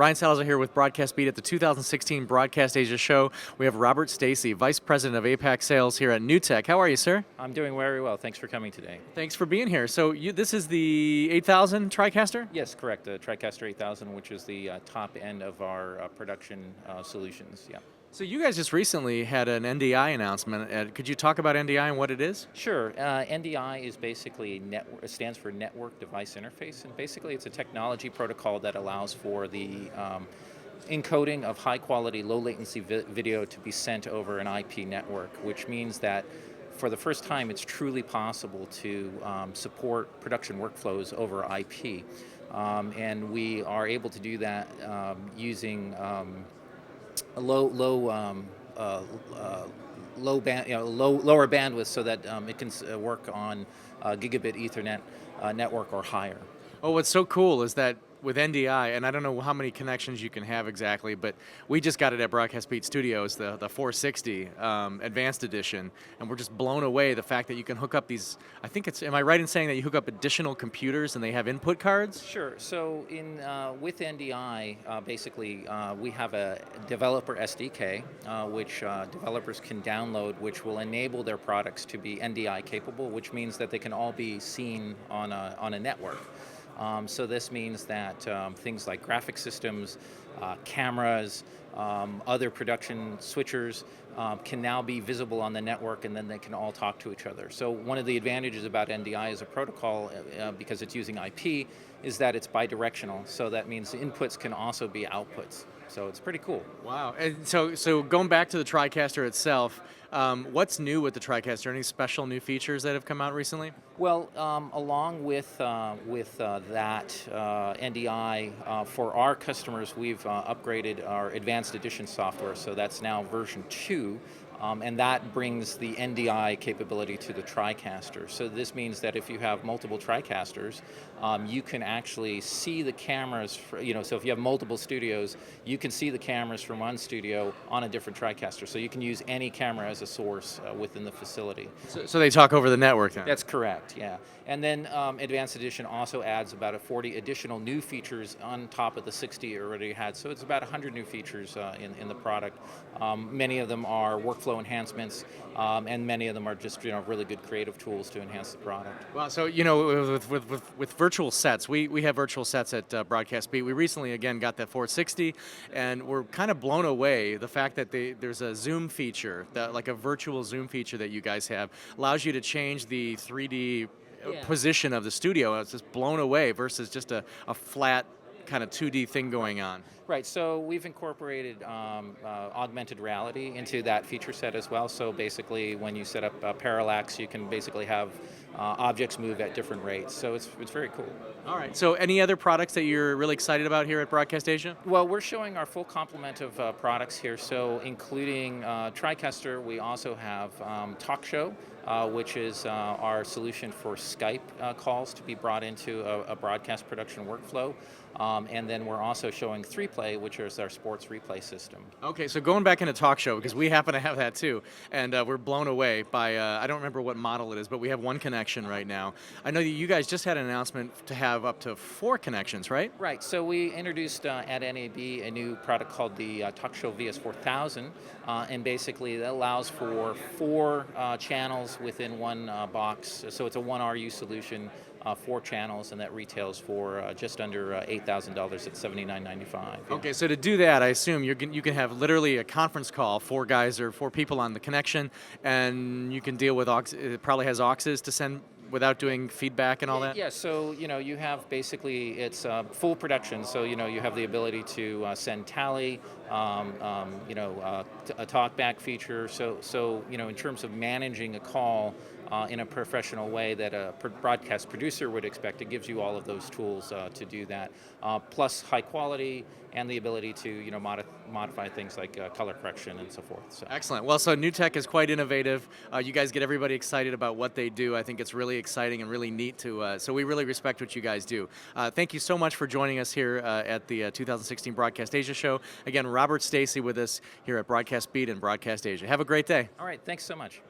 Ryan Salazar here with Broadcast Beat at the 2016 Broadcast Asia show. We have Robert Stacy, Vice President of APAC Sales here at NewTek. How are you, sir? I'm doing very well. Thanks for coming today. Thanks for being here. So this is the 8000 TriCaster? Yes, correct. The TriCaster 8000, which is the top end of our production solutions. Yeah. So you guys just recently had an NDI announcement. Could you talk about NDI and what it is? Sure. NDI is basically stands for Network Device Interface, and basically it's a technology protocol that allows for the encoding of high-quality, low-latency video to be sent over an IP network, which means that for the first time it's truly possible to support production workflows over IP, and we are able to do that using lower bandwidth, so that it can work on gigabit Ethernet network or higher. Oh, what's so cool is that with NDI, and I don't know how many connections you can have exactly, but we just got it at Broadcast Beat Studios, the 460 Advanced Edition, and we're just blown away the fact that you can hook up these, I think it's, am I right in saying that you hook up additional computers and they have input cards? Sure. So with NDI, basically we have a developer SDK, which developers can download, which will enable their products to be NDI capable, which means that they can all be seen on a network. So this means that things like graphic systems, cameras, other production switchers can now be visible on the network, and then they can all talk to each other. So one of the advantages about NDI as a protocol, because it's using IP, is that it's bidirectional. So that means inputs can also be outputs. So it's pretty cool. Wow. And so going back to the TriCaster itself, what's new with the TriCaster? Any special new features that have come out recently? Well, along with that NDI, for our customers, we've upgraded our Advanced Edition software, so that's now version 2. And that brings the NDI capability to the TriCaster. So this means that if you have multiple TriCasters, you can actually see the cameras, so if you have multiple studios, you can see the cameras from one studio on a different TriCaster. So you can use any camera as a source within the facility. So they talk over the network then? That's correct, yeah. And then Advanced Edition also adds about 40 additional new features on top of the 60 it already had. So it's about 100 new features in the product. Many of them are workflow enhancements, and many of them are just really good creative tools to enhance the product. Well, so with virtual sets, we have virtual sets at Broadcast Beat. We recently again got that 460, and we're kind of blown away the fact that there's a zoom feature, like a virtual zoom feature that you guys have, allows you to change the 3D position of the studio. It's just blown away versus just a flat kind of 2D thing going on. Right, so we've incorporated augmented reality into that feature set as well. So basically when you set up parallax, you can basically have objects move at different rates. So it's very cool. All right, so any other products that you're really excited about here at Broadcast Asia? Well, we're showing our full complement of products here, so including TriCaster, we also have TalkShow, which is our solution for Skype calls to be brought into a broadcast production workflow. And then we're also showing 3Play, which is our sports replay system. Okay, so going back into TalkShow, because we happen to have that too, and we're blown away by, I don't remember what model it is, but we have one connection right now. I know that you guys just had an announcement to have up to 4 connections, right? Right, so we introduced at NAB a new product called the TalkShow VS4000, and basically that allows for 4 channels within one box. So it's a 1 RU solution, 4 channels, and that retails for just under $8,000 at $79.95. Yeah. Okay, so to do that, I assume you can have literally a conference call, 4 guys or 4 people on the connection, and you can deal with it probably has auxes to send without doing feedback and all that? Yeah, so you have basically, it's full production, so you have the ability to send tally, a talkback feature, so in terms of managing a call in a professional way that a broadcast producer would expect, it gives you all of those tools to do that, plus high quality and the ability to modify things like color correction and so forth. So. Excellent. Well, so NewTek is quite innovative. You guys get everybody excited about what they do. I think it's really exciting and really neat to. So we really respect what you guys do. Thank you so much for joining us here at the 2016 Broadcast Asia show. Again, Robert Stacy with us here at Broadcast Beat and Broadcast Asia. Have a great day. All right. Thanks so much.